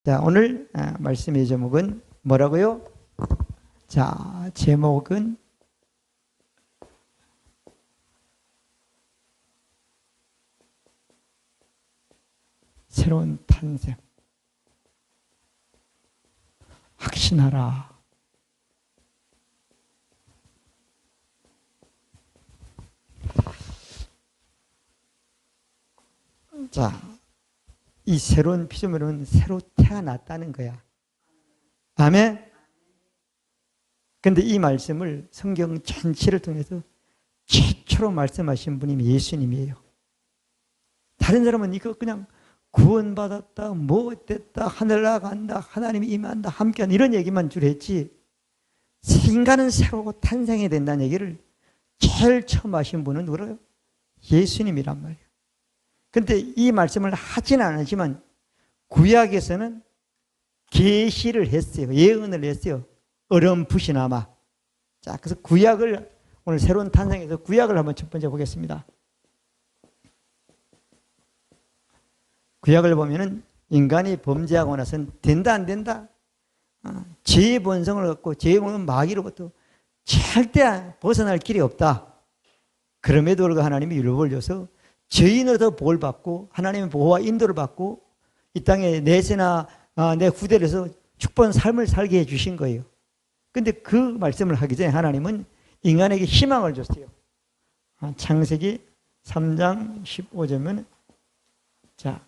자, 오늘 말씀의 제목은 뭐라고요? 자, 제목은 새로운 탄생. 확신하라. 자, 이 새로운 피조물은 새로 태어났다는 거야. 아멘? 근데 이 말씀을 성경 전체를 통해서 최초로 말씀하신 분이 예수님이에요. 다른 사람은 이거 그냥 구원받았다, 뭐 됐다, 하늘 나간다, 하나님이 임한다, 함께한다 이런 얘기만 주로 했지, 인간은 새로 탄생해야 된다는 얘기를 제일 처음 하신 분은 누구예요? 예수님이란 말이에요. 근데 이 말씀을 하진 않았지만 구약에서는 계시를 했어요. 예언을 했어요. 어렴풋이나마. 자, 그래서 구약을 오늘 새로운 탄생에서 구약을 한번 첫 번째 보겠습니다. 구약을 보면은 인간이 범죄하고 나서는 된다 안 된다? 죄의 본성을 갖고 죄의 본성 마귀로부터 절대 벗어날 길이 없다. 그럼에도 불구하고 하나님이 율법을 줘서 죄인으로서 복을 받고 하나님의 보호와 인도를 받고 이 땅에 내 세나 내 후대를 해서 축복한 삶을 살게 해주신 거예요. 근데 그 말씀을 하기 전에 하나님은 인간에게 희망을 줬어요. 창세기 3장 15절은 자,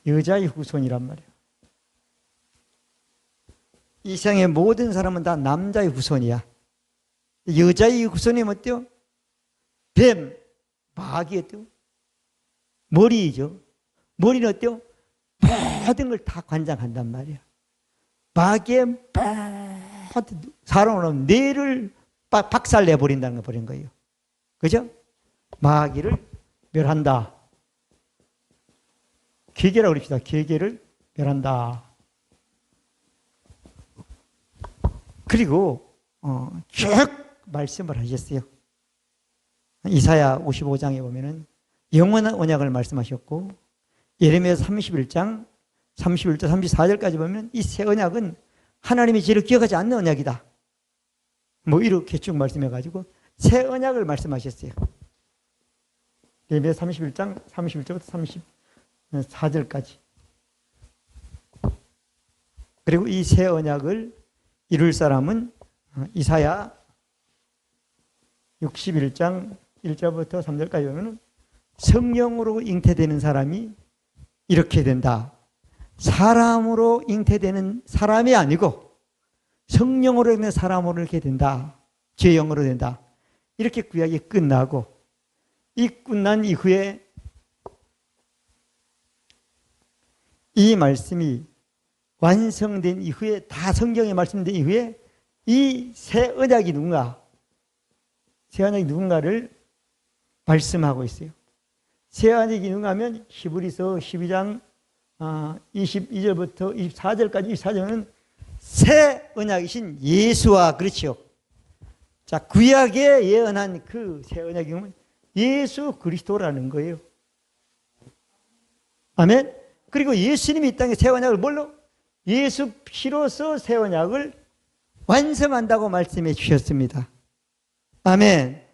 여자의 후손이란 말이에요. 이 세상의 모든 사람은 다 남자의 후손이야. 여자의 후손이면 어때요? 뱀, 마귀 어때요? 머리이죠. 머리는 어때요? 모든 걸 다 관장한단 말이야. 마귀의 모든 사람은 뇌를 박살내버린다는 거 버린 거예요. 그죠? 마귀를 멸한다. 계계라고 그럽시다. 계계를 멸한다. 그리고 쭉 말씀을 하셨어요. 이사야 55장에 보면은 영원한 언약을 말씀하셨고, 예레미야 31장 31절 34절까지 보면 이 새 언약은 하나님의 죄를 기억하지 않는 언약이다. 뭐 이렇게 쭉 말씀해가지고 새 언약을 말씀하셨어요. 예레미야 31장 31절부터 34절까지. 그리고 이 새 언약을 이룰 사람은 이사야 61장 1절부터 3절까지 보면 성령으로 잉태되는 사람이 이렇게 된다. 사람으로 잉태되는 사람이 아니고 성령으로 있는 사람으로 이렇게 된다. 죄영으로 된다. 이렇게 구약이 끝나고, 이 끝난 이후에 이 말씀이 완성된 이후에, 다 성경에 말씀된 이후에 이 새 언약이 누군가, 새 언약이 누군가를 말씀하고 있어요. 새 언약이 누군가 하면 히브리서 12장 22절부터 24절까지 24절은 새 언약이신 예수와, 그렇죠. 자, 구약에 예언한 그 새 언약이면 예수 그리스도라는 거예요. 아멘. 그리고 예수님이 이 땅에 새 언약을 뭘로? 예수 피로서 새 언약을 완성한다고 말씀해 주셨습니다. 아멘.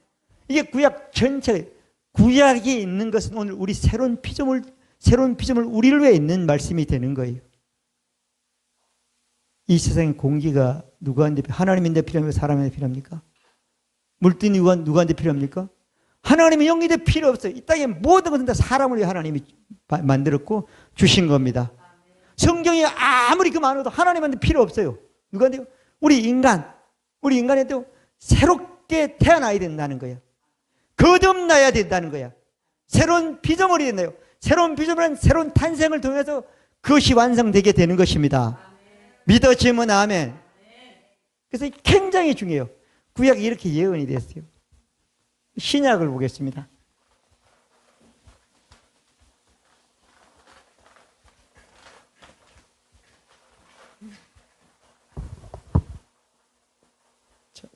이게 구약 전체, 구약에 있는 것은 오늘 우리 새로운 피조물 우리를 위해 있는 말씀이 되는 거예요. 이 세상의 공기가 누구한테, 하나님인데 필요합니까? 사람인데 필요합니까? 물들이 누구한테 필요합니까? 하나님의 영인데 필요 없어요. 이 땅의 모든 것은 다 사람을 위해 하나님이 만들었고 주신 겁니다. 성경이 아무리 그 많아도 하나님한테 필요 없어요. 누구한테요? 우리 인간한테 새롭게 태어나야 된다는 거예요. 거듭나야 된다는 거야. 새로운 피조물이 된다요. 새로운 피조물은 새로운 탄생을 통해서 그것이 완성되게 되는 것입니다. 믿어지면 아멘. 그래서 굉장히 중요해요. 구약이 이렇게 예언이 됐어요. 신약을 보겠습니다.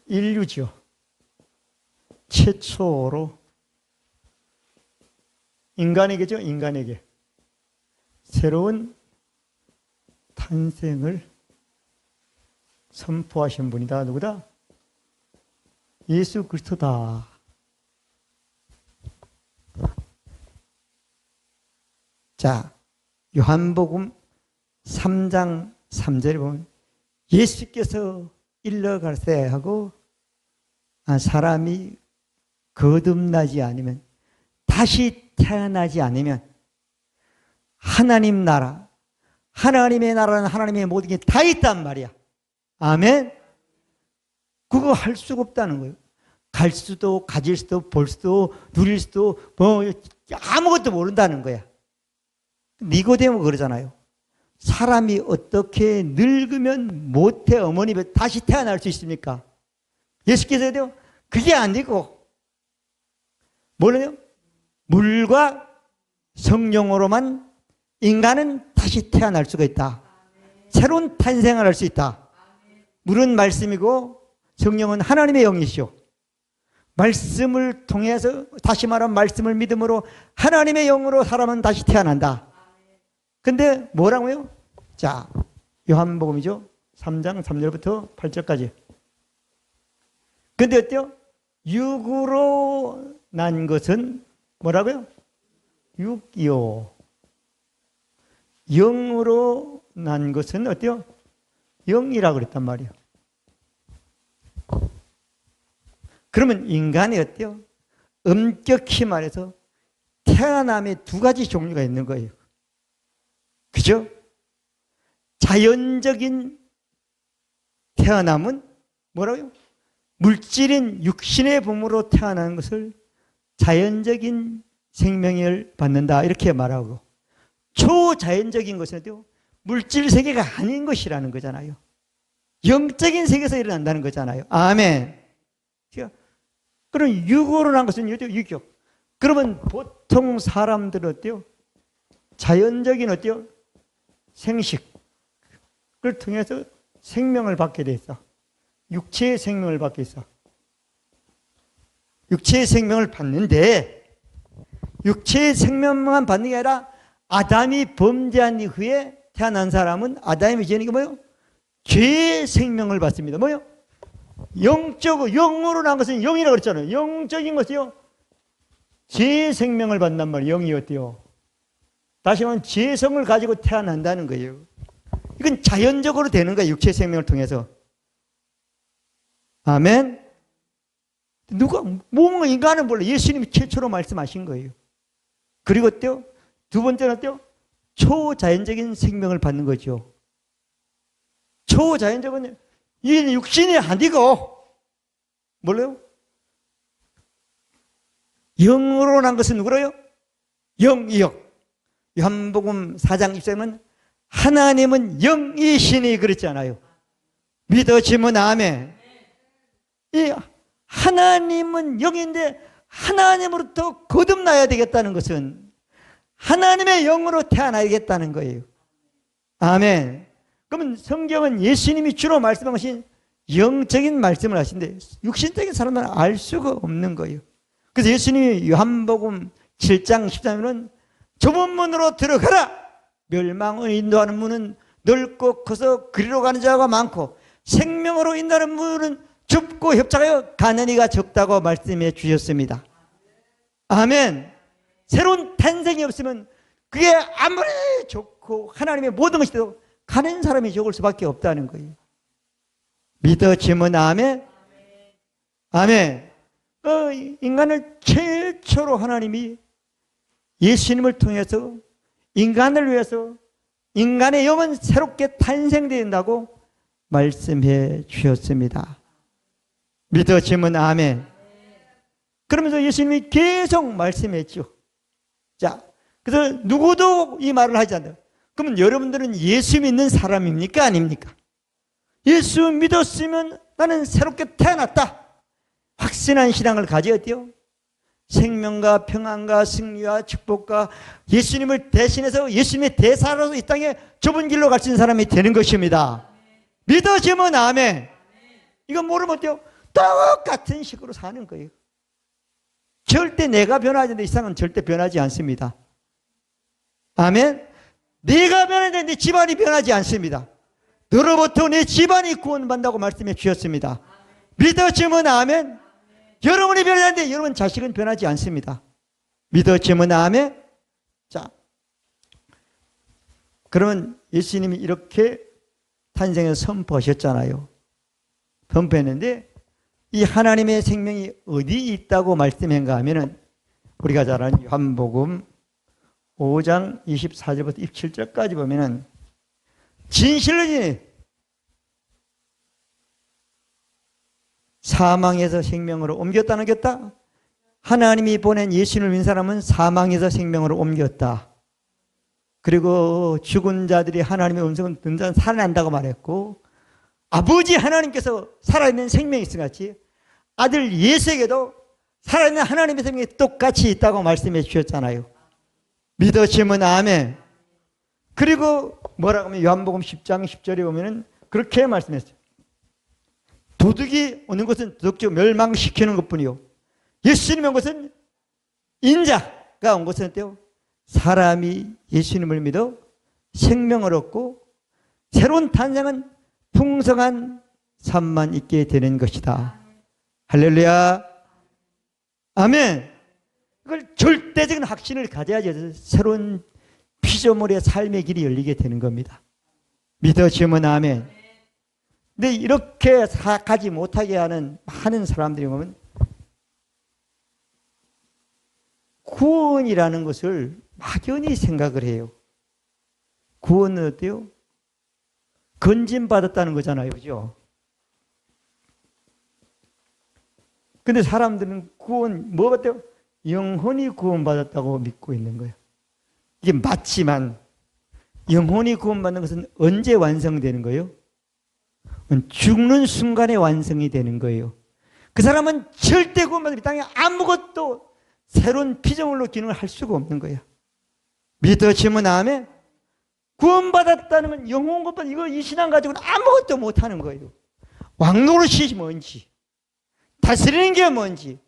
인류죠. 최초로 인간에게죠. 인간에게 새로운 탄생을 선포하신 분이다. 누구다? 예수 그리스도다. 자, 요한복음 3장 3절에 보면 예수께서 일러갈세 하고 사람이 거듭나지 않으면, 다시 태어나지 않으면 하나님 나라, 하나님의 나라는 하나님의 모든 게 다 있단 말이야. 아멘. 그거 할 수가 없다는 거예요. 갈 수도, 가질 수도, 볼 수도, 누릴 수도, 뭐 아무것도 모른다는 거야. 니고데모 그러잖아요. 사람이 어떻게 늙으면 모태 어머니에 다시 태어날 수 있습니까? 예수께서도 그게 아니고 뭐래요? 물과 성령으로만 인간은 다시 태어날 수가 있다. 새로운 탄생을 할 수 있다. 물은 말씀이고 성령은 하나님의 영이시오. 말씀을 통해서, 다시 말하면 말씀을 믿음으로 하나님의 영으로 사람은 다시 태어난다. 근데 뭐라고요? 자, 요한복음이죠. 3장 3절부터 8절까지. 근데 어때요? 육으로 난 것은 뭐라고요? 육이요. 영으로 난 것은 어때요? 영이라고 그랬단 말이에요. 그러면 인간이 어때요? 엄격히 말해서 태어남에 두 가지 종류가 있는 거예요. 그죠? 자연적인 태어남은 뭐라고요? 물질인 육신의 몸으로 태어나는 것을 자연적인 생명을 받는다, 이렇게 말하고, 초자연적인 것은 물질 세계가 아닌 것이라는 거잖아요. 영적인 세계에서 일어난다는 거잖아요. 아멘. 그럼 육으로 난 것은 육이요. 그러면 보통 사람들은 어때요? 자연적인 어때요? 생식을 통해서 생명을 받게 돼 있어. 육체의 생명을 받게 있어. 육체의 생명을 받는데, 육체의 생명만 받는 게 아니라 아담이 범죄한 이후에 태어난 사람은 아담이 지은 게 뭐예요? 죄의 생명을 받습니다. 뭐예요? 영으로 난 것은 영이라고 그랬잖아요. 영적인 것이요. 죄의 생명을 받는단 말이에요. 영이 어때요? 다시 말하면 죄성을 가지고 태어난다는 거예요. 이건 자연적으로 되는 거예요. 육체의 생명을 통해서. 아멘. 뭔가 인간은 몰라. 예수님이 최초로 말씀하신 거예요. 그리고 어때요? 두 번째는 어때요? 초자연적인 생명을 받는 거죠. 초자연적은 이 육신이 아니고 뭘래요? 영으로 난 것은 누구로요? 영이요. 요한복음 4장 20절은 하나님은 영이시니 그랬잖아요. 믿어지면 아멘. 이 하나님은 영인데 하나님으로부터 거듭나야 되겠다는 것은 하나님의 영으로 태어나야겠다는 거예요. 아멘. 그러면 성경은 예수님이 주로 말씀하신 영적인 말씀을 하시는데 육신적인 사람은 알 수가 없는 거예요. 그래서 예수님이 요한복음 7장 13절은 좁은 문으로 들어가라. 멸망을 인도하는 문은 넓고 커서 그리로 가는 자가 많고 생명으로 인도하는 문은 좁고 협착하여 가는 이가 적다고 말씀해 주셨습니다. 아멘. 새로운 탄생이 없으면 그게 아무리 좋고 하나님의 모든 것이 되도 가는 사람이 적을 수밖에 없다는 거예요. 믿어지면 아멘. 아멘. 인간을 최초로 하나님이 예수님을 통해서 인간을 위해서 인간의 영은 새롭게 탄생된다고 말씀해 주셨습니다. 믿어지면 아멘. 그러면서 예수님이 계속 말씀했죠. 자, 그래서 누구도 이 말을 하지 않아요. 그러면 여러분들은 예수 믿는 사람입니까? 아닙니까? 예수 믿었으면 나는 새롭게 태어났다. 확신한 신앙을 가져야돼요. 생명과 평안과 승리와 축복과 예수님을 대신해서 예수님의 대사로서 이 땅에 좁은 길로 갈 수 있는 사람이 되는 것입니다. 믿어지면 아멘. 이거 모르면 어때요? 똑같은 식으로 사는 거예요. 절대 내가 변하지 않는데 이 세상은 절대 변하지 않습니다. 아멘. 네가 변하는데 네 집안이 변하지 않습니다. 너로부터 내 집안이 구원받는다고 말씀해 주셨습니다. 믿어지면 아멘. 여러분이 변하는데 여러분 자식은 변하지 않습니다. 믿어지면 아멘. 자, 그러면 예수님이 이렇게 탄생해서 선포하셨잖아요. 선포했는데 이 하나님의 생명이 어디 있다고 말씀한가 하면은 우리가 잘 아는 요한복음 5장 24절부터 27절까지 보면은 진실로 사망에서 생명으로 옮겼다 넘겼다? 하나님이 보낸 예수님을 믿는 사람은 사망에서 생명으로 옮겼다. 그리고 죽은 자들이 하나님의 음성을 듣는 자는 살아난다고 말했고, 아버지 하나님께서 살아있는 생명이 있은 같이 아들 예수에게도 살아있는 하나님의 생명이 똑같이 있다고 말씀해 주셨잖아요. 믿으시면 아멘. 그리고 뭐라고 하면 요한복음 10장 10절에 보면은 그렇게 말씀했어요. 도둑이 오는 것은 도둑질 멸망시키는 것뿐이요. 예수님이 온 것은 인자가 온 것은 어때요? 사람이 예수님을 믿어 생명을 얻고 새로운 탄생은 풍성한 삶만 있게 되는 것이다. 할렐루야. 아멘. 이걸 절대적인 확신을 가져야지 새로운 피조물의 삶의 길이 열리게 되는 겁니다. 믿어지면 아멘. 근데 이렇게 생각하지 못하게 하는 많은 사람들이 보면 구원이라는 것을 막연히 생각을 해요. 구원은 어때요? 건진받았다는 거잖아요. 그죠? 근데 사람들은 구원, 뭐 같아요? 영혼이 구원받았다고 믿고 있는 거예요. 이게 맞지만 영혼이 구원받는 것은 언제 완성되는 거예요? 죽는 순간에 완성이 되는 거예요. 그 사람은 절대 구원받는 땅에 아무것도 새로운 피조물로 기능을 할 수가 없는 거예요. 믿어지면 아멘. 구원받았다는 건 영혼 것보다 이거 이 신앙 가지고는 아무것도 못하는 거예요. 왕노릇이 뭔지, 다스리는 게 뭔지,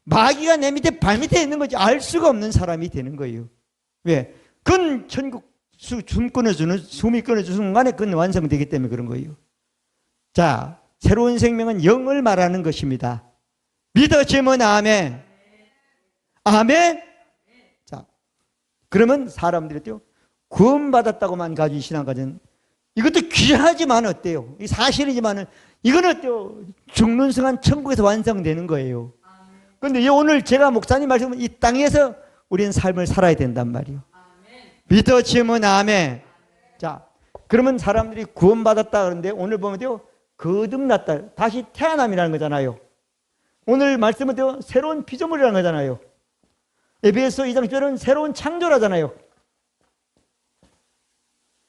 마귀가 내 밑에 발 밑에 있는 건지 알 수가 없는 사람이 되는 거예요. 왜? 그건 천국 숨 끊어주는, 숨이 끊어주는 순간에 그건 완성되기 때문에 그런 거예요. 자, 새로운 생명은 영을 말하는 것입니다. 믿어지면 아멘. 아멘. 자, 그러면 사람들이 어때요? 구원받았다고만 가지고 신앙 가진 이것도 귀하지만 어때요? 이 사실이지만은 이건 어때요? 죽는 순간 천국에서 완성되는 거예요. 그런데 오늘 제가 목사님 말씀은 이 땅에서 우리는 삶을 살아야 된단 말이에요. 믿어지면 아멘. 자, 그러면 사람들이 구원받았다 그러는데 오늘 보면 돼요. 거듭났다. 다시 태어남이라는 거잖아요. 오늘 말씀은 돼요. 새로운 피조물이라는 거잖아요. 에베소 2장 10절은 새로운 창조라잖아요.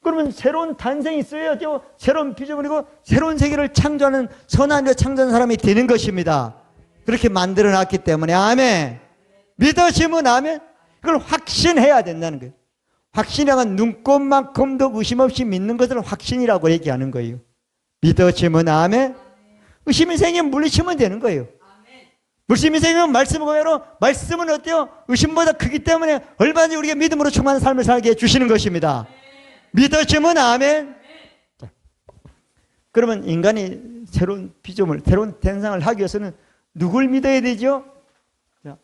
그러면 새로운 탄생이 있어야죠. 새로운 피조물이고 새로운 세계를 창조하는 선한 창조한 사람이 되는 것입니다. 그렇게 만들어 놨기 때문에 아멘. 믿으시면 아멘. 그걸 확신해야 된다는 거예요. 확신이란 눈꽃만큼도 의심 없이 믿는 것을 확신이라고 얘기하는 거예요. 믿으시면 아멘. 의심이 생기면 물리치면 되는 거예요. 물심이 생기면 말씀을 고해로 말씀은 어때요? 의심보다 크기 때문에 얼마든지 우리가 믿음으로 충만한 삶을 살게 해주시는 것입니다. 믿어지면 아멘. 자, 그러면 인간이 새로운 피조물, 새로운 탄생을 하기 위해서는 누굴 믿어야 되죠? 자,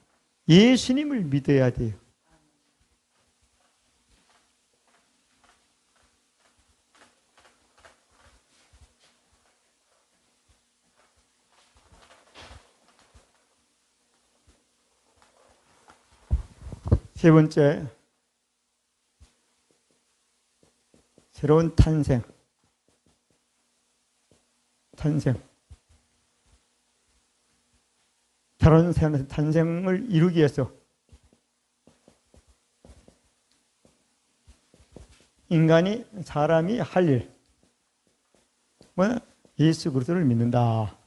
예수님을 믿어야 돼요. 세 번째, 새로운 탄생. 새로운 탄생을 이루기 위해서 인간이, 사람이 할 일, 뭐냐? 예수 그리스도를 믿는다.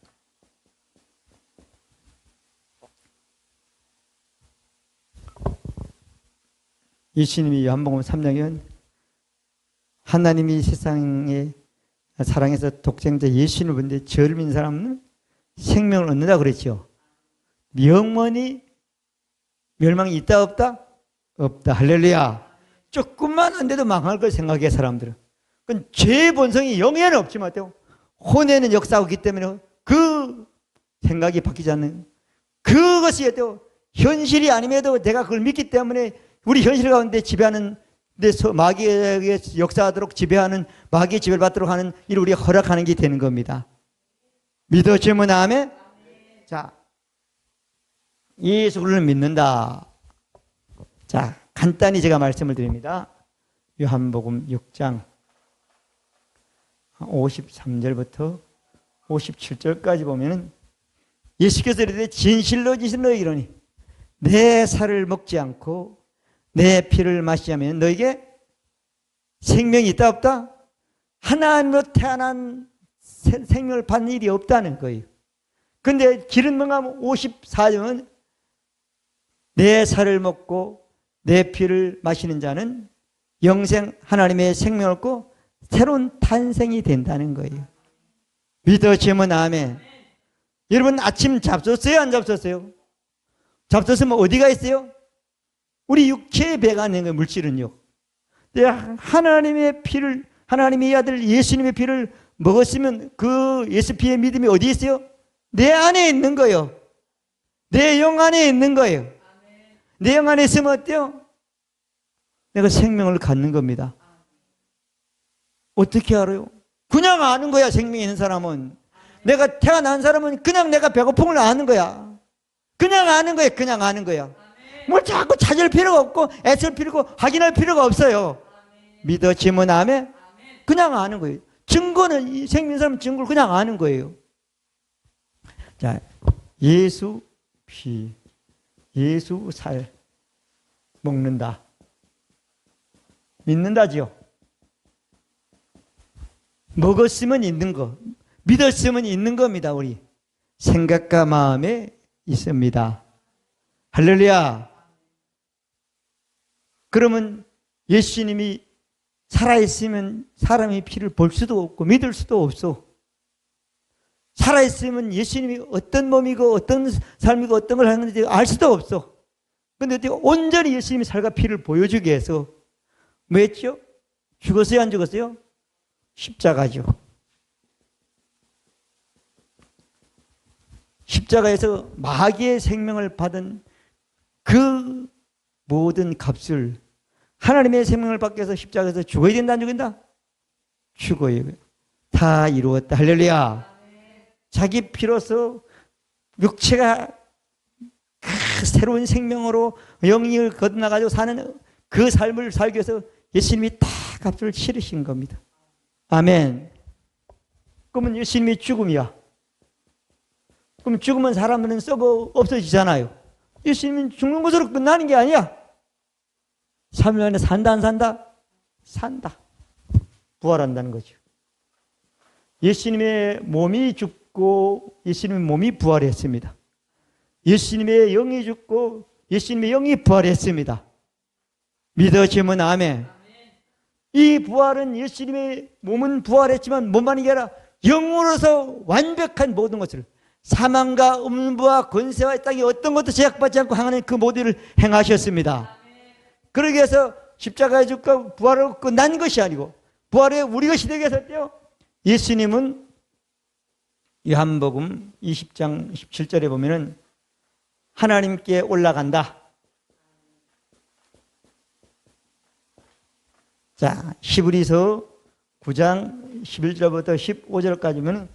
예수님이 요한복음 3장에 하나님이 세상에 사랑해서 독생자 예수님을 보는데 저를 믿는 사람은 생명을 얻는다 그랬죠. 영원히 멸망이 있다 없다? 없다. 할렐루야. 조금만 안 돼도 망할 걸 생각해, 사람들은. 그건 죄의 본성이 영에는 없지만 혼에는 역사하기 때문에 그 생각이 바뀌지 않는, 그것이 현실이 아님에도 내가 그걸 믿기 때문에 우리 현실 가운데 지배하는, 마귀에게 역사하도록 지배하는, 마귀의 지배를 받도록 하는 일을 우리가 허락하는 게 되는 겁니다. 믿어지면 아멘? 자, 예수 그리스도를 믿는다. 자, 간단히 제가 말씀을 드립니다. 요한복음 6장 53절부터 57절까지 보면은 예수께서 이르되 진실로 진실로 이르노니 내 살을 먹지 않고 내 피를 마시지 않으면 너에게 생명이 있다 없다? 하나님으로 태어난 생명을 받는 일이 없다는 거예요. 그런데 기름 명함 54절은 내 살을 먹고 내 피를 마시는 자는 영생 하나님의 생명을 얻고 새로운 탄생이 된다는 거예요. 믿어지면 아멘. 여러분 아침 잡섰어요? 안 잡섰어요? 잡섰으면 어디가 있어요? 우리 육체의 배가 있는 거예요. 물질은요. 하나님의 피를, 하나님의 아들 예수님의 피를 먹었으면 그 예수 피의 믿음이 어디 있어요? 내 안에 있는 거예요. 내 영 안에 있는 거예요. 내 영 안에 있으면 어때요? 내가 생명을 갖는 겁니다. 어떻게 알아요? 그냥 아는 거야. 생명이 있는 사람은. 내가 태어난 사람은 그냥 내가 배고픔을 아는 거야. 그냥 아는 거야. 그냥 아는 거야. 뭘 자꾸 찾을 필요가 없고 애쓸 필요가 없고 확인할 필요가 없어요. 믿어지면 아멘? 그냥 아는 거예요. 증거는, 생명 있는 사람은 증거를 그냥 아는 거예요. 자, 예수 피, 예수 살 먹는다. 믿는다지요. 먹었으면 있는 거, 믿었으면 있는 겁니다. 우리 생각과 마음에 있습니다. 할렐루야. 그러면 예수님이 살아있으면 사람의 피를 볼 수도 없고 믿을 수도 없어. 살아있으면 예수님이 어떤 몸이고 어떤 삶이고 어떤 걸 하는지 알 수도 없어. 그런데 온전히 예수님이 살과 피를 보여주기 위해서 뭐 했죠? 죽었어요? 안 죽었어요? 십자가죠. 십자가에서 마귀의 생명을 받은 그 모든 값을, 하나님의 생명을 받기 위해서 십자가에서 죽어야 된다, 안 죽인다? 죽어요. 다 이루었다. 할렐루야. 자기 피로서 육체가 새로운 생명으로 영을 거듭나가지고 사는 그 삶을 살기 위해서 예수님이 다 값을 치르신 겁니다. 아멘. 그러면 예수님이 죽음이야. 그럼 죽으면 사람은 썩어 없어지잖아요. 예수님은 죽는 것으로 끝나는 게 아니야. 3일 안에 산다 안 산다? 산다. 부활한다는 거죠. 예수님의 몸이 죽고 예수님의 몸이 부활했습니다. 예수님의 영이 죽고 예수님의 영이 부활했습니다. 믿어지면 아멘. 이 부활은 예수님의 몸은 부활했지만 몸만이 아니라 영으로서 완벽한 모든 것을, 사망과 음부와 권세와 땅에 어떤 것도 제약받지 않고 하나님 그 모든 일을 행하셨습니다. 그러기 위해서 십자가에 죽고 부활하고 끝난 것이 아니고 부활에 우리 것이 되게 하셨대요. 예수님은 요한복음 20장 17절에 보면은 하나님께 올라간다. 자, 히브리서 9장 11절부터 15절까지면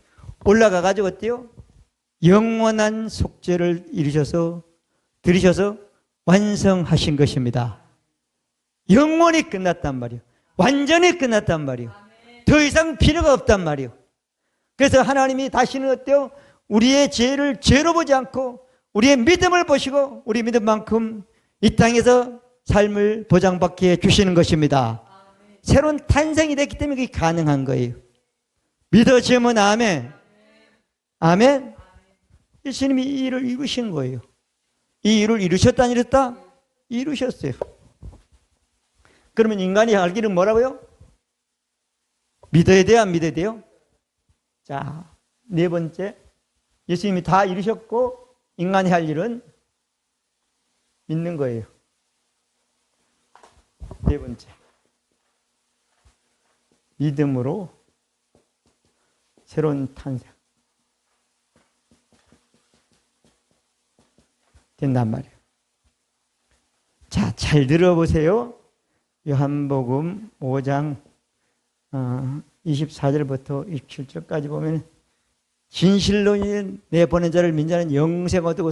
올라가가지고 어때요? 영원한 속죄를 들이셔서 완성하신 것입니다. 영원히 끝났단 말이에요. 완전히 끝났단 말이에요. 더 이상 필요가 없단 말이에요. 그래서 하나님이 다시는 어때요? 우리의 죄를 죄로 보지 않고 우리의 믿음을 보시고 우리 믿음만큼 이 땅에서 삶을 보장받게 해주시는 것입니다. 새로운 탄생이 됐기 때문에 그게 가능한 거예요. 믿어지면 아멘. 아멘. 예수님이 이 일을 이루신 거예요. 이 일을 이루셨다 안 이뤘다? 이루셨어요. 그러면 인간이 알기는 뭐라고요? 믿어야 돼요? 안 믿어야 돼요? 자, 네 번째. 예수님이 다 이루셨고 인간이 할 일은 믿는 거예요. 네 번째. 믿음으로 새로운 탄생 된단 말이에요. 자, 잘 들어보세요. 요한복음 5장 24절부터 27절까지 보면 진실로 내 보낸 자를 믿는 자는 영생 얻고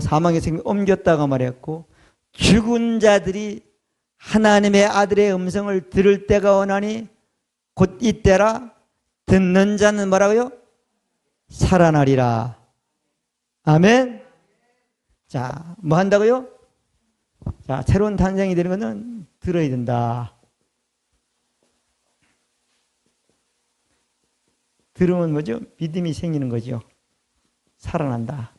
사망의 생명 옮겼다고 말했고, 죽은 자들이 하나님의 아들의 음성을 들을 때가 오나니 곧 이때라. 듣는 자는 뭐라고요? 살아나리라. 아멘. 자, 뭐 한다고요? 자, 새로운 탄생이 되는 것은 들어야 된다. 들으면 뭐죠? 믿음이 생기는 거죠. 살아난다.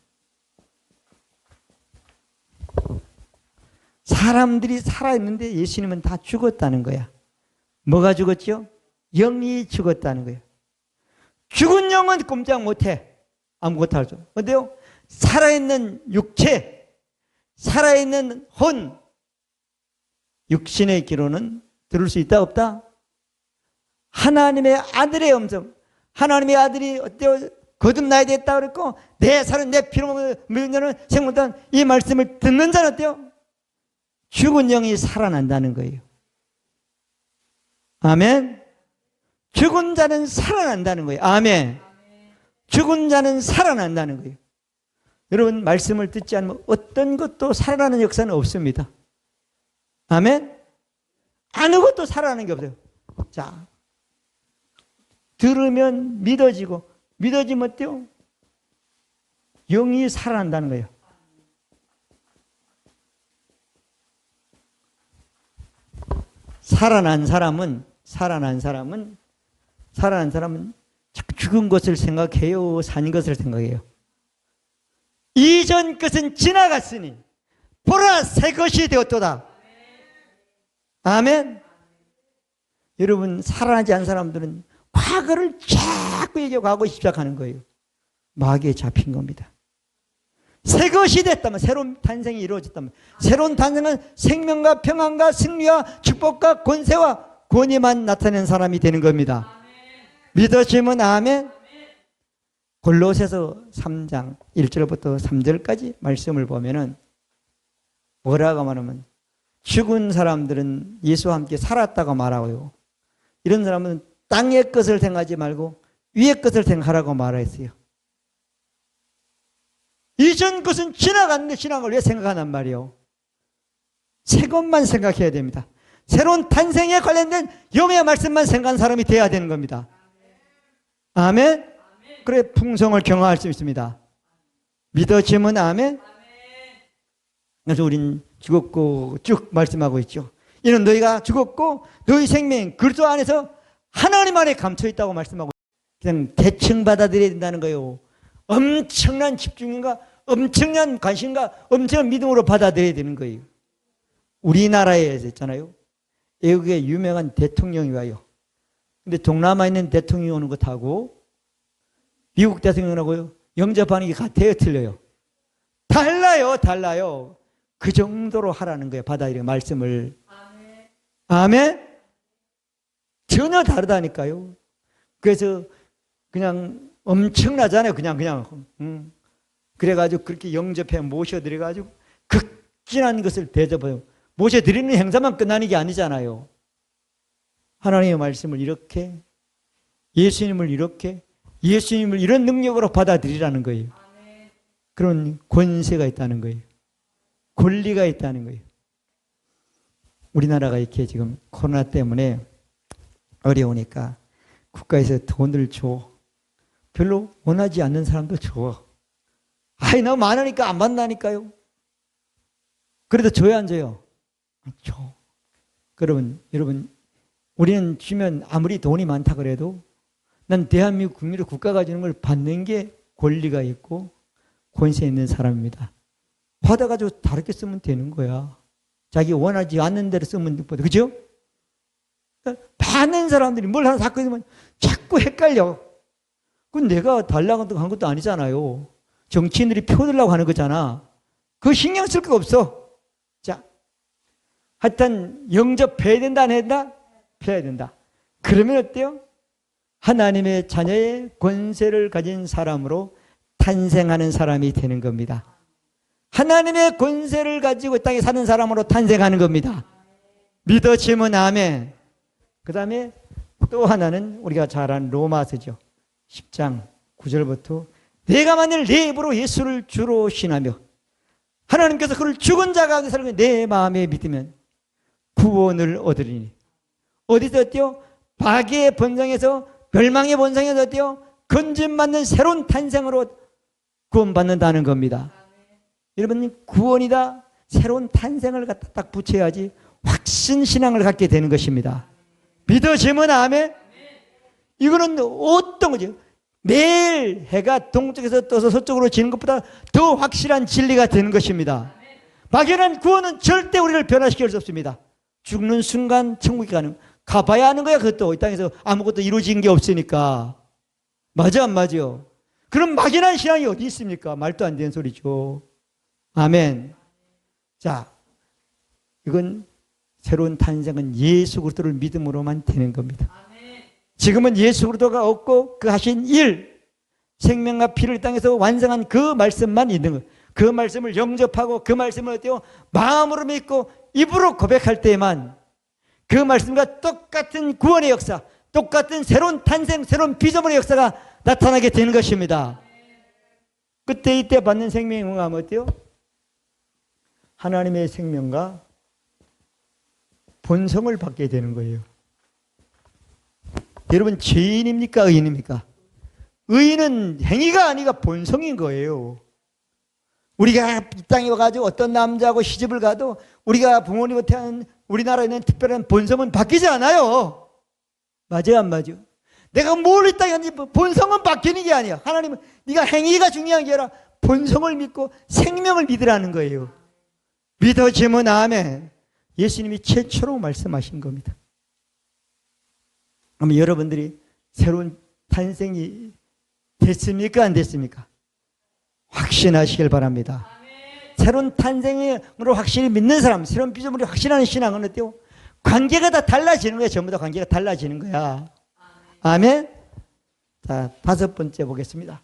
사람들이 살아있는데 예수님은 다 죽었다는 거야. 뭐가 죽었죠? 영이 죽었다는 거예요. 죽은 영은 꼼짝 못해. 아무것도 할 수 없어요. 근데요, 살아있는 육체, 살아있는 혼, 육신의 귀로는 들을 수 있다 없다? 하나님의 아들의 음성, 하나님의 아들이 어때요? 거듭나야 됐다 그랬고, 내 살은 내 피로 먹는 자는 생명단, 이 말씀을 듣는 자는 어때요? 죽은 영이 살아난다는 거예요. 아멘. 죽은 자는 살아난다는 거예요. 아멘. 죽은 자는 살아난다는 거예요. 여러분, 말씀을 듣지 않으면 어떤 것도 살아나는 역사는 없습니다. 아멘. 아무것도 살아나는 게 없어요. 자, 들으면 믿어지고, 믿어지면 어때요? 영이 살아난다는 거예요. 살아난 사람은 자꾸 죽은 것을 생각해요? 산 것을 생각해요? 이전 것은 지나갔으니 보라 새 것이 되었도다. 아멘. 여러분, 살아나지 않은 사람들은 과거를 자꾸 얘기하고 시작하는 거예요. 마귀에 잡힌 겁니다. 새 것이 됐다면, 새로운 탄생이 이루어졌다면, 새로운 탄생은 생명과 평안과 승리와 축복과 권세와 권위만 나타낸 사람이 되는 겁니다. 믿으시면 아멘. 골로새서 3장 1절부터 3절까지 말씀을 보면은 뭐라고 말하면, 죽은 사람들은 예수와 함께 살았다고 말하고요, 이런 사람은 땅의 것을 생각하지 말고 위의 것을 생각하라고 말했어요. 이전 것은 지나갔는데 지나간 걸 왜 생각하란 말이에요? 새 것만 생각해야 됩니다. 새로운 탄생에 관련된 영의 말씀만 생각한 사람이 돼야 되는 겁니다. 아멘. 그래 풍성을 경험할 수 있습니다. 믿어지면 아멘. 그래서 우린 죽었고 쭉 말씀하고 있죠. 이는 너희가 죽었고 너희 생명이 그리스도 안에서 하나님 안에 감춰 있다고 말씀하고, 그냥 대충 받아들여야 된다는 거예요. 엄청난 집중과 엄청난 관심과 엄청난 믿음으로 받아들여야 되는 거예요. 우리나라에 있잖아요, 외국에 유명한 대통령이 와요. 근데 동남아에 있는 대통령이 오는 것하고 미국 대통령하고 영접하는 게 같아요, 틀려요? 달라요. 그 정도로 하라는 거예요. 받아들여 말씀을. 아멘. 전혀 다르다니까요. 그래서 그냥 엄청나잖아요. 그냥. 그래가지고 그렇게 영접해 모셔드려가지고 극진한 것을 대접해요. 모셔드리는 행사만 끝나는 게 아니잖아요. 하나님의 말씀을 이렇게, 예수님을 이런 능력으로 받아들이라는 거예요. 그런 권세가 있다는 거예요. 권리가 있다는 거예요. 우리나라가 이렇게 지금 코로나 때문에 어려우니까 국가에서 돈을 줘. 별로 원하지 않는 사람도 줘. 아이, 너무 많으니까 안 받는다니까요. 그래도 줘야 안 줘요? 줘. 그러면 여러분, 우리는 주면 아무리 돈이 많다 그래도 난 대한민국 국민의 국가가 주는 걸 받는 게 권리가 있고 권세 있는 사람입니다. 받아가지고 다르게 쓰면 되는 거야. 자기 원하지 않는 대로 쓰면 되는 거죠. 그죠? 받는 사람들이 뭘 하나 자꾸 있으면 자꾸 헷갈려. 그건 내가 달라고 한 것도 아니잖아요. 정치인들이 표 들라고 하는 거잖아. 그거 신경 쓸 거 없어. 자, 하여튼 영접해야 된다 안 해야 된다? 펴야 된다. 그러면 어때요? 하나님의 자녀의 권세를 가진 사람으로 탄생하는 사람이 되는 겁니다. 하나님의 권세를 가지고 땅에 사는 사람으로 탄생하는 겁니다. 믿어지면 아멘. 그 다음에 또 하나는 우리가 잘 아는 로마서죠. 10장 9절부터 내가 만일 내 입으로 예수를 주로 신하며 하나님께서 그를 죽은 자 가운데 살게 내 마음에 믿으면 구원을 얻으리니. 어디서 어때요? 박해의 본성에서 멸망의 본성에서 어때요? 건진받는 새로운 탄생으로 구원받는다는 겁니다. 여러분, 구원이다. 새로운 탄생을 갖다 딱 붙여야지 확신신앙을 갖게 되는 것입니다. 믿어지면 아멘. 이거는 어떤 거죠? 매일 해가 동쪽에서 떠서 서쪽으로 지는 것보다 더 확실한 진리가 되는 것입니다. 막연한 구원은 절대 우리를 변화시킬 수 없습니다. 죽는 순간 천국에 가봐야 하는 거야. 그것도 이 땅에서 아무것도 이루어진 게 없으니까. 맞아 안 맞아? 그럼 막연한 신앙이 어디 있습니까? 말도 안 되는 소리죠. 아멘. 자, 이건 새로운 탄생은 예수 그리스도를 믿음으로만 되는 겁니다. 지금은 예수 그리스도가 없고 그 하신 일, 생명과 피를 땅에서 완성한 그 말씀만 있는 거예요. 그 말씀을 영접하고 그 말씀을 어때요? 마음으로 믿고 입으로 고백할 때에만 그 말씀과 똑같은 구원의 역사, 똑같은 새로운 탄생, 새로운 피조물의 역사가 나타나게 되는 것입니다. 그때 이때 받는 생명이 뭔가 하면 어때요? 하나님의 생명과 본성을 받게 되는 거예요. 여러분, 죄인입니까? 의인입니까? 의인은 행위가 아니라 본성인 거예요. 우리가 이 땅에 와가지고 어떤 남자하고 시집을 가도 우리가 부모님을 태어난 우리나라에는 특별한 본성은 바뀌지 않아요. 맞아요, 안 맞아요? 내가 뭘 이 땅에 하는지 본성은 바뀌는 게 아니야. 하나님은 네가 행위가 중요한 게 아니라 본성을 믿고 생명을 믿으라는 거예요. 믿어지면 아멘. 예수님이 최초로 말씀하신 겁니다. 그럼 여러분들이 새로운 탄생이 됐습니까? 안 됐습니까? 확신하시길 바랍니다. 새로운 탄생으로 확실히 믿는 사람, 새로운 피조물이 확신하는 신앙은 어때요? 관계가 다 달라지는 거야. 전부 다 관계가 달라지는 거야. 아멘. 자, 5번째 보겠습니다.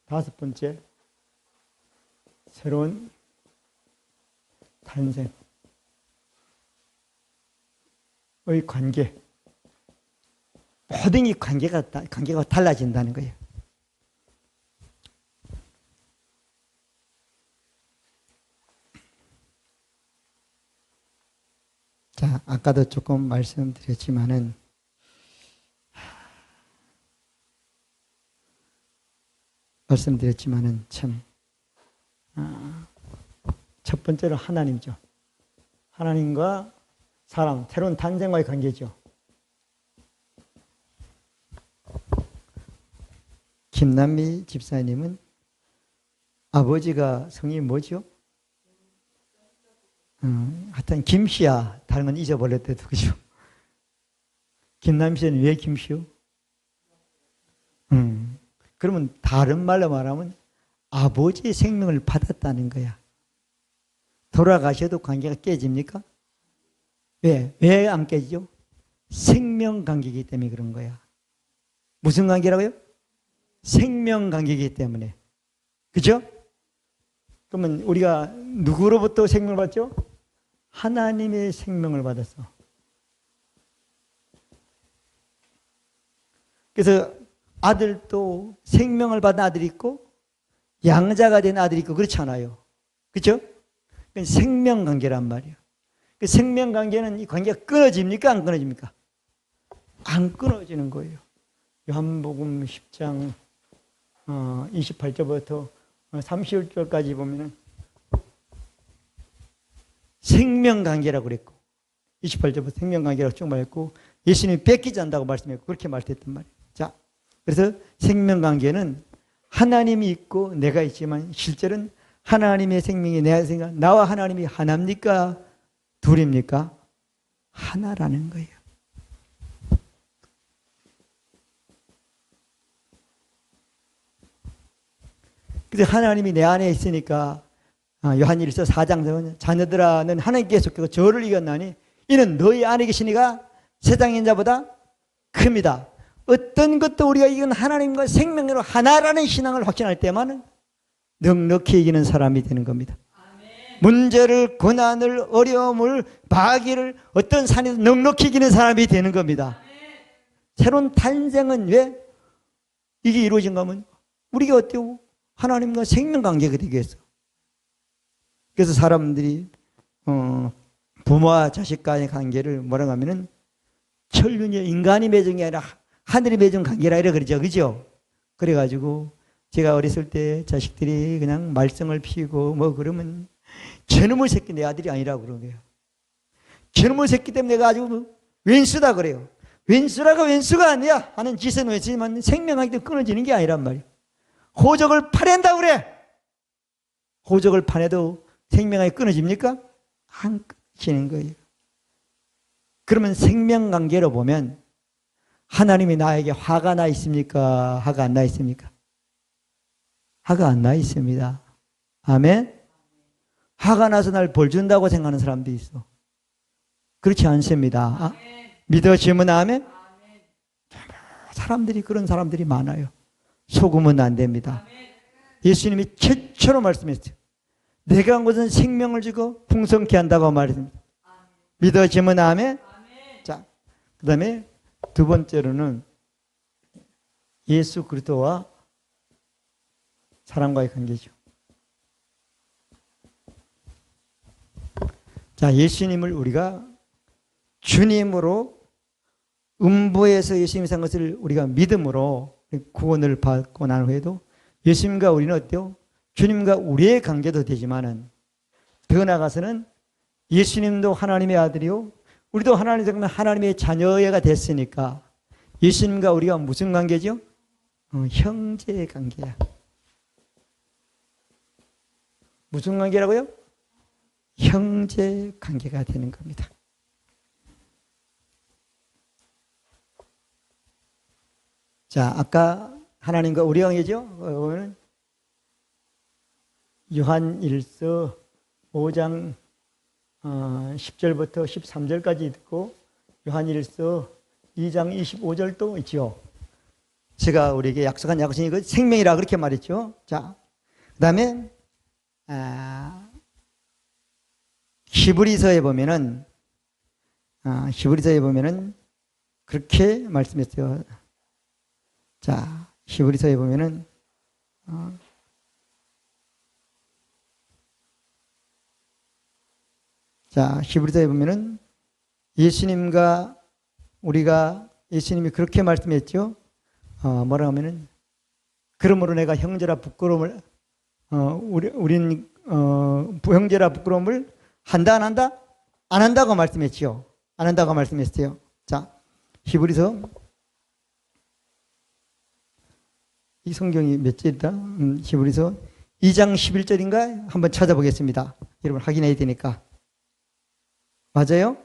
다섯 번째, 새로운 탄생의 관계. 모든 이 관계가 달라진다는 거예요. 자, 아까도 조금 말씀드렸지만은 참, 첫 번째로 하나님이죠. 하나님과 사람, 새로운 탄생과의 관계죠. 김남미 집사님은 아버지가 성이 뭐죠? 하여튼 김씨야. 다른 건 잊어버렸대도 그죠? 김남미 씨는 왜 김씨요? 그러면 다른 말로 말하면 아버지의 생명을 받았다는 거야. 돌아가셔도 관계가 깨집니까? 왜? 왜 안 깨지죠? 생명 관계이기 때문에 그런 거야. 무슨 관계라고요? 생명 관계이기 때문에. 그죠? 그러면 우리가 누구로부터 생명을 받죠? 하나님의 생명을 받았어. 그래서 아들도 생명을 받은 아들이 있고 양자가 된 아들이 있고 그렇잖아요. 그렇죠? 생명관계란 말이에요. 그 생명관계는 이 관계가 끊어집니까? 안 끊어집니까? 안 끊어지는 거예요. 요한복음 10장 28절부터 31절까지 보면은 생명관계라고 그랬고 28절부터 생명관계라고 쭉 말했고 예수님이 뺏기지 않는다고 말씀했고 그렇게 말했단 말이에요. 자, 그래서 생명관계는 하나님이 있고 내가 있지만 실제로는 하나님의 생명이 내 안에 생각, 나와 하나님이 하나입니까? 둘입니까? 하나라는 거예요. 그래서 하나님이 내 안에 있으니까 요한일서 4장 자녀들아 너는 하나님께 속하고 저를 이겼나니 이는 너희 안에 계시니가 세상인 자보다 큽니다. 어떤 것도 우리가 이건 하나님과 생명으로 하나라는 신앙을 확신할 때만 넉넉히 이기는 사람이 되는 겁니다. 문제를, 고난을, 어려움을, 마귀를 어떤 산에서 넉넉히 이기는 사람이 되는 겁니다. 새로운 탄생은 왜 이게 이루어진가 하면 우리가 어때요? 하나님과 생명관계가 되겠어. 그래서 사람들이 부모와 자식 간의 관계를 뭐라고 하면은 천륜이 인간이 맺은 게 아니라 하늘이 맺은 관계라 이래 그러죠. 그죠? 그래가지고 제가 어렸을 때 자식들이 그냥 말썽을 피우고 뭐 그러면 저놈의 새끼 내 아들이 아니라고 그러는 거예요. 저놈의 새끼 때문에 내가 아주 왼수다 그래요. 왼수라가 왼수가 아니야 하는 짓은 왼수지만 생명하기 때문에 끊어지는 게 아니란 말이에요. 호적을 파낸다 그래. 호적을 파내도 생명하기 끊어집니까? 안 끊어지는 거예요. 그러면 생명관계로 보면 하나님이 나에게 화가 나 있습니까? 화가 안 나 있습니까? 화가 안 나 있습니다. 아멘? 화가 나서 날 벌 준다고 생각하는 사람도 있어. 그렇지 않습니다. 믿어지면 아멘? 사람들이 그런 사람들이 많아요. 속으면 안 됩니다. 예수님이 최초로 말씀했어요. 내가 한 것은 생명을 주고 풍성케 한다고 말했습니다. 믿어지면 아멘? 자, 그 다음에 두 번째로는 예수 그리스도와 사람과의 관계죠. 자, 예수님을 우리가 주님으로 음부에서 예수님이 산 것을 우리가 믿음으로 구원을 받고 난 후에도 예수님과 우리는 어때요? 주님과 우리의 관계도 되지만은 더 나아가서는 예수님도 하나님의 아들이요. 우리도 하나님의 자녀가 됐으니까 예수님과 우리가 무슨 관계죠? 형제의 관계야. 무슨 관계라고요? 형제 관계가 되는 겁니다. 자, 아까 하나님과 우리 관계죠? 오늘은 요한일서 5장 10절부터 13절까지 있고 요한일서 2장 25절도 있죠. 제가 우리에게 약속한 약속이 그 생명이라 그렇게 말했죠. 자, 그 다음에 히브리서에 보면은 그렇게 말씀했어요. 자, 히브리서에 보면은 히브리서에 보면은 예수님과 우리가 예수님이 그렇게 말씀했죠. 뭐라 하면은 그러므로 내가 형제라 부끄러움을 우린 형제라 부끄러움을 한다 안 한다? 안 한다고 말씀했지요. 안 한다고 말씀했어요. 자, 히브리서 이 성경이 몇 절이다? 히브리서 2장 11절인가? 한번 찾아보겠습니다. 여러분 확인해야 되니까. 맞아요?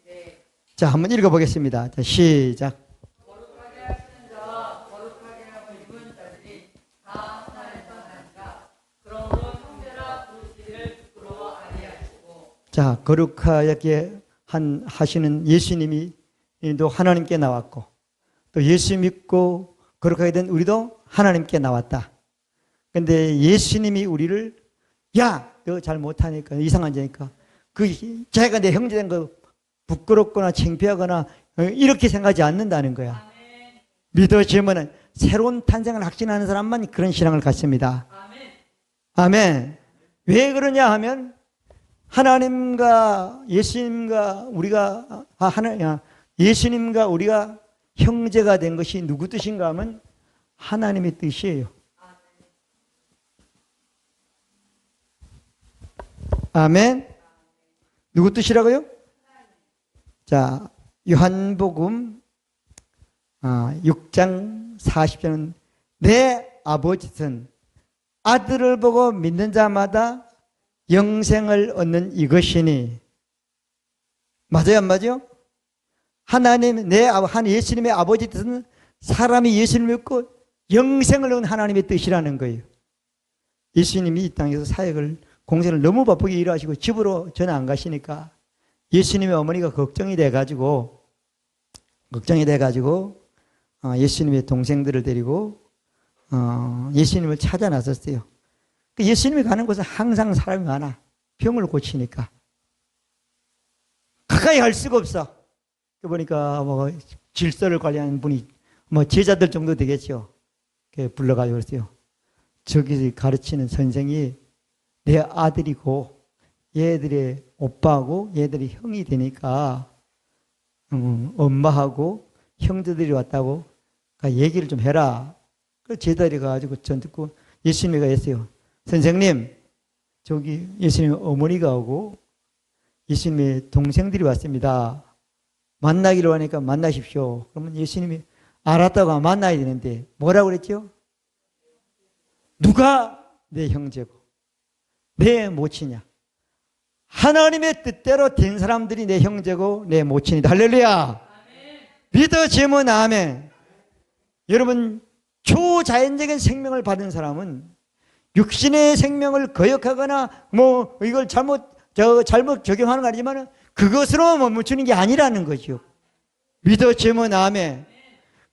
네. 자, 한번 읽어보겠습니다. 자, 시작. 거룩하게 하시는 자와 거룩하게 하고 입은 자들이 다 하나님과 나니까 그러므로 형제라 부르시기를 부끄러워 아니하시고. 자, 거룩하게 하시는 예수님이 또 하나님께 나왔고 또 예수 믿고 거룩하게 된 우리도 하나님께 나왔다. 근데 예수님이 우리를 야, 너 잘 못하니까 이상한 자니까 자기가 내 형제 된 거 부끄럽거나 창피하거나 이렇게 생각하지 않는다는 거야. 아멘. 믿어지면 새로운 탄생을 확신하는 사람만 그런 신앙을 갖습니다. 아멘. 아멘. 왜 그러냐 하면 하나님과 예수님과 우리가 예수님과 우리가 형제가 된 것이 누구 뜻인가 하면 하나님의 뜻이에요. 아멘. 누구 뜻이라고요? 자, 요한복음 6장 40절은 내 아버지 뜻은 아들을 보고 믿는 자마다 영생을 얻는 이것이니. 맞아요, 안 맞아요? 하나님, 예수님의 아버지 뜻은 사람이 예수님을 믿고 영생을 얻는 하나님의 뜻이라는 거예요. 예수님이 이 땅에서 사역을, 공생을 너무 바쁘게 일하시고 집으로 전혀 안 가시니까 예수님의 어머니가 걱정이 돼가지고 예수님의 동생들을 데리고 예수님을 찾아 나섰어요. 예수님이 가는 곳은 항상 사람이 많아. 병을 고치니까. 가까이 갈 수가 없어. 보니까 뭐 질서를 관리하는 분이 뭐 제자들 정도 되겠죠. 불러가지고 그랬어요. 저기 가르치는 선생이 내 아들이고 얘들의 오빠하고 얘들이 형이 되니까 엄마하고 형제들이 왔다고 얘기를 좀 해라. 그 제자들이 가가지고 전 듣고 예수님이 했어요. 선생님, 저기 예수님 어머니가 오고 예수님의 동생들이 왔습니다. 만나기로 하니까 만나십시오. 그러면 예수님이 알았다고 만나야 되는데 뭐라고 그랬죠? 누가 내 형제고 내 모친이냐? 하나님의 뜻대로 된 사람들이 내 형제고 내 모친이다. 할렐루야. 믿어지면 아멘. 여러분, 초자연적인 생명을 받은 사람은 육신의 생명을 거역하거나 뭐 이걸 잘못 적용하는 거 아니지만 그것으로 멈추는 게 아니라는 거죠. 믿어지면 아멘.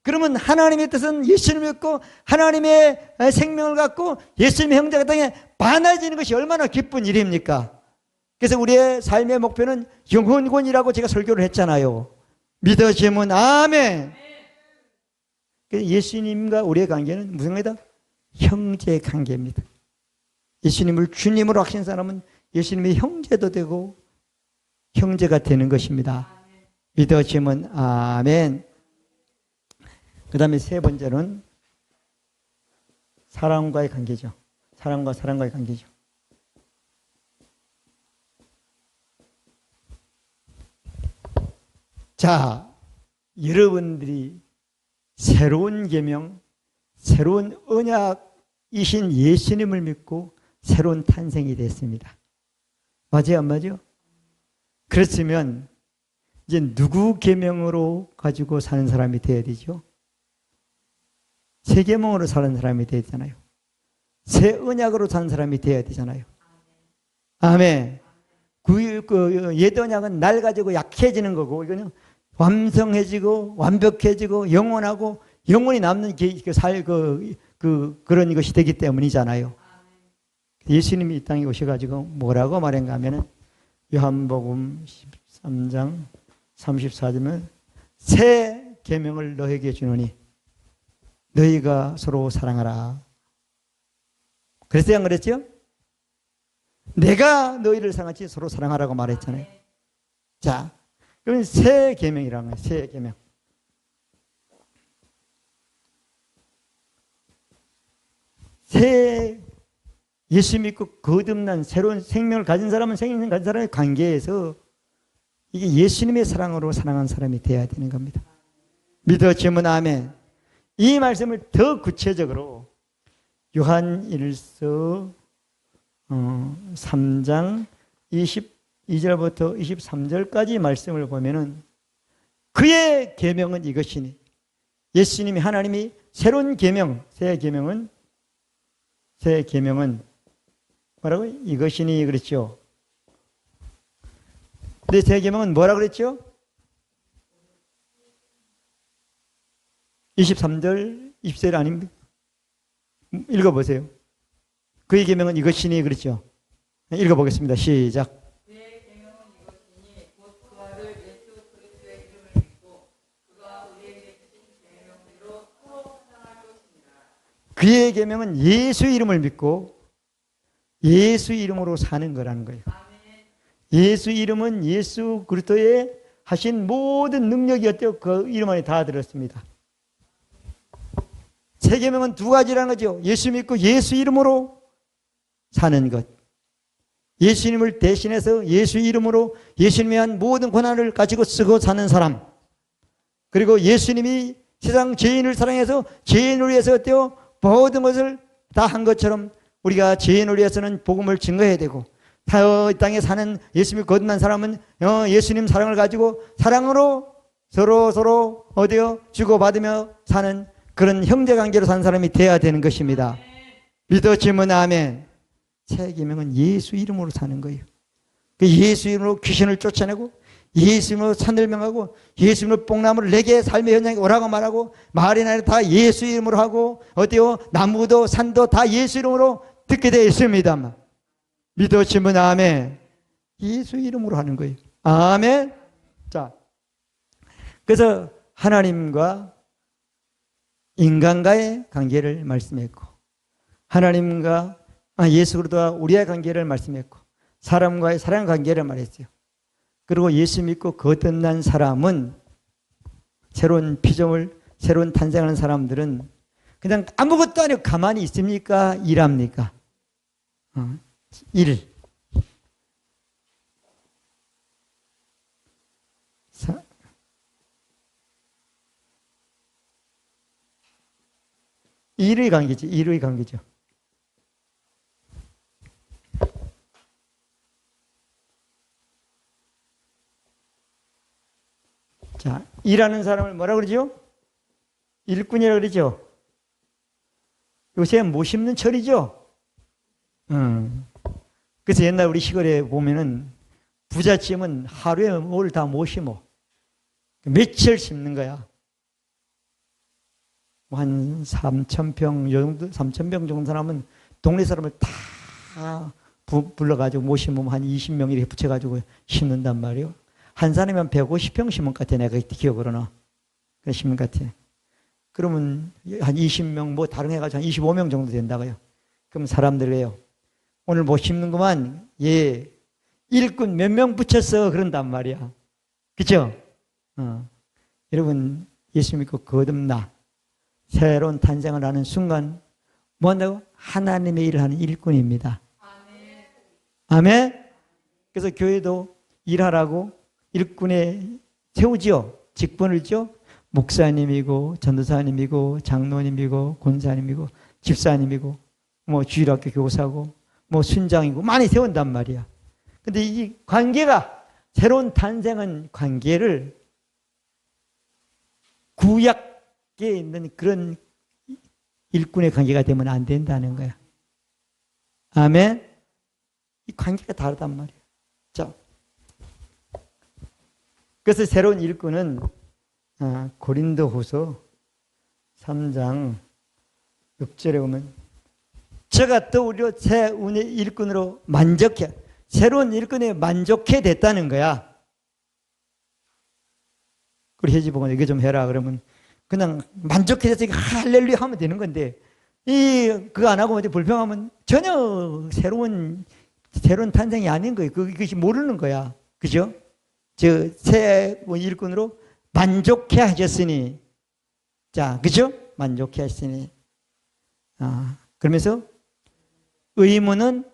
그러면 하나님의 뜻은 예수님을 믿고 하나님의 생명을 갖고 예수님의 형제가 땅에 많아지는 것이 얼마나 기쁜 일입니까? 그래서 우리의 삶의 목표는 영혼권이라고 제가 설교를 했잖아요. 믿어지면 아멘. 예수님과 우리의 관계는 무슨 관계다? 형제 관계입니다. 예수님을 주님으로 하신 사람은 예수님의 형제도 되고 형제가 되는 것입니다. 믿어지면 아멘. 그 다음에 세 번째는 사랑과의 관계죠. 사랑과의 관계죠. 자, 여러분들이 새로운 계명, 새로운 언약이신 예수님을 믿고 새로운 탄생이 됐습니다. 맞아요, 안 맞아요? 그렇으면 이제 누구 계명으로 가지고 사는 사람이 되어야 되죠? 새 계명으로 사는 사람이 되어야 되잖아요. 새 언약으로 사는 사람이 되어야 되잖아요. 아멘. 옛 언약은 낡아지고 약해지는 거고, 이거는 완성해지고 완벽해지고 영원하고 영원히 남는 그런 것이 되기 때문이잖아요. 예수님이 이 땅에 오셔가지고 뭐라고 말한가 하면은 요한복음 13장 34절에 새 계명을 너에게 주노니 너희가 서로 사랑하라. 그랬어요, 안 그랬죠? 내가 너희를 사랑하지 서로 사랑하라고 말했잖아요. 자, 그럼 새 계명이라는 거예요. 새 계명. 새 예수 믿고 거듭난 새로운 생명을 가진 사람은 생명을 가진 사람의 관계에서 이게 예수님의 사랑으로 사랑한 사람이 되어야 되는 겁니다. 믿어지면 아멘. 이 말씀을 더 구체적으로 요한일서 3장 22절부터 23절까지 말씀을 보면은 그의 계명은 이것이니 예수님이 하나님이 새로운 계명, 새 계명은 뭐라고? 이것이니 그랬죠. 근데 새 계명은 뭐라 그랬죠? 23절, 20절 아닙니까? 읽어보세요. 그의 계명은 이것이니 그랬죠. 읽어보겠습니다. 시작. 그의 계명은 이것이니 곧 그와를 예수 그리스도의 이름을 믿고 그가 우리에게 주신 계명대로 서로 사랑할 것입니다. 그의 계명은 예수 이름을 믿고 예수 이름으로 사는 거라는 거예요. 예수 이름은 예수 그리스도의 하신 모든 능력이 어때요? 그 이름 안에 다 들었습니다. 새 계명은 두 가지라는 거죠. 예수 믿고 예수 이름으로 사는 것. 예수님을 대신해서 예수 이름으로 예수님이 한 모든 권한을 가지고 쓰고 사는 사람. 그리고 예수님이 세상 죄인을 사랑해서 죄인을 위해서 어때요? 모든 것을 다 한 것처럼 우리가 죄인을 위해서는 복음을 증거해야 되고, 이 땅에 사는 예수님을 거듭난 사람은 예수님 사랑을 가지고 사랑으로 서로 어디요? 주고받으며 사는 그런 형제관계로 사는 사람이 되어야 되는 것입니다. 믿어지면 아멘. 새 계명은 예수 이름으로 사는 거예요. 그 예수 이름으로 귀신을 쫓아내고, 예수 이름으로 산을 명하고, 예수 이름으로 뽕나무를 내게 삶의 현장에 오라고 말하고, 말이나 다 예수 이름으로 하고, 어디요? 나무도 산도 다 예수 이름으로 듣게 되어 있습니다. 믿어지면 아멘. 예수 이름으로 하는 거예요. 아멘. 자, 그래서 하나님과 인간과의 관계를 말씀했고, 하나님과 예수 그리스도와 우리의 관계를 말씀했고, 사람과의 사랑 관계를 말했어요. 그리고 예수 믿고 거듭난 사람은, 새로운 피조물, 새로운 탄생하는 사람들은 그냥 아무것도 아니고 가만히 있습니까? 일합니까? 일. 일의 관계죠. 일의 관계죠. 자, 일하는 사람을 뭐라 그러죠? 일꾼이라고 그러죠. 요새 못 심는 철이죠. 그래서 옛날 우리 시골에 보면은 부잣집은 하루에 뭘 다 못 심어. 며칠 심는 거야. 한 3,000평 정도, 3,000평 정도 사람은 동네 사람을 다 불러가지고 못 심으면 한 20명 이렇게 붙여가지고 심는단 말이에요. 한 사람이면 150평 심은 것 같아. 내가 기억으로는. 그래 심은 것 같아. 그러면 한 20명 뭐 다른 해가지고 한 25명 정도 된다고요. 그럼 사람들이에요. 오늘 못 심는구만. 예. 일꾼 몇 명 붙였어. 그런단 말이야. 그죠? 여러분, 예수 믿고 거듭나. 새로운 탄생을 하는 순간, 뭐 한다고? 하나님의 일을 하는 일꾼입니다. 아멘. 아멘? 그래서 교회도 일하라고 일꾼에 세우지요. 직분을 죠. 목사님이고, 전도사님이고, 장로님이고, 권사님이고, 집사님이고, 뭐 주일학교 교사고, 뭐 순장이고, 많이 세운단 말이야. 근데 이 관계가, 새로운 탄생한 관계를 구약에 있는 그런 일꾼의 관계가 되면 안 된다는 거야. 아멘? 이 관계가 다르단 말이야. 자. 그래서 새로운 일꾼은 고린도후서 3장 6절에 보면 저가 떠오려 새 운의 일꾼으로 만족해, 새로운 일꾼에 만족해 됐다는 거야. 우리 해지보고 이거 좀 해라 그러면 그냥 만족해 됐으니까 할렐루야 하면 되는 건데, 그거 안 하고 불평하면 전혀 새로운 탄생이 아닌 거예요. 그것이 모르는 거야. 그죠? 새 일꾼으로 만족해 하셨으니. 자, 그죠? 만족해 하셨으니. 그러면서 의무는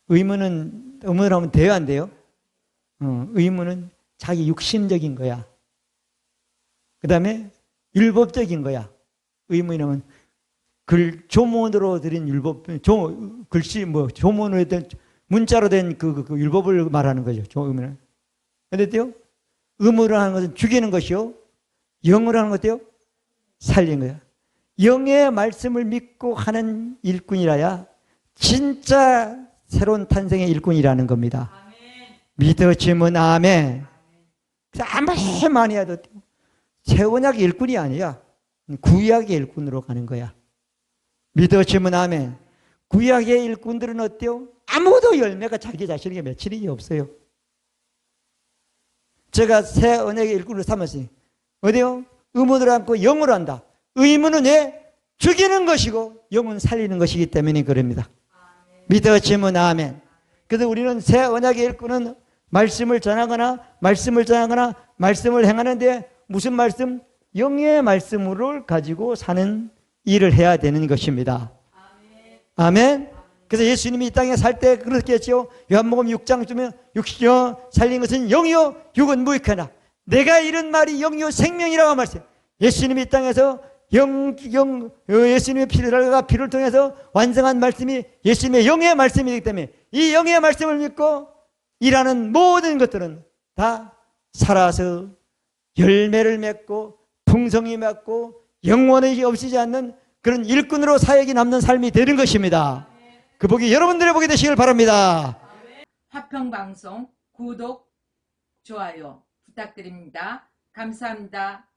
하면 돼요, 안 돼요? 의무는 자기 육신적인 거야. 그 다음에 율법적인 거야. 의무이라면 조문으로 드린 율법, 글씨, 조문으로 된, 문자로 된 그 율법을 말하는 거죠. 의무는. 그런데요, 의무를 하는 것은 죽이는 것이요. 영으로 하는 것도요, 살리는 거야. 영의 말씀을 믿고 하는 일꾼이라야 진짜 새로운 탄생의 일꾼이라는 겁니다. 아멘. 믿어지면 아멘. 아무리 많이 해도 새 언약의 일꾼이 아니야. 구약의 일꾼으로 가는 거야. 믿어지면 아멘. 구약의 일꾼들은 어때요? 아무도 열매가 자기 자신에게 맺히는 없어요. 제가 새 언약의 일꾼을 삼았으니 어디요? 의문을 안고 영으로 한다. 의문은 죽이는 것이고 영은 살리는 것이기 때문에 그럽니다. 믿어지면 아멘. 그래서 우리는 새 언약의 일꾼은 말씀을 전하거나 말씀을 행하는데 무슨 말씀? 영의 말씀을 가지고 사는 일을 해야 되는 것입니다. 아멘. 그래서 예수님이 이 땅에 살 때 그렇게 했죠. 요한복음 6장 주면 육신이요 살린 것은 영이요 육은 무익하나 내가 이런 말이 영이요 생명이라고 말했어요. 예수님이 이 땅에서 예수님의 피를 통해서 완성한 말씀이 예수님의 영의 말씀이기 때문에 이 영의 말씀을 믿고 일하는 모든 것들은 다 살아서 열매를 맺고 풍성히 맺고 영원히 없이지 않는 그런 일꾼으로 사역이 남는 삶이 되는 것입니다. 그 복이 여러분들의 복이 되시길 바랍니다. 화평방송 구독, 좋아요 부탁드립니다. 감사합니다.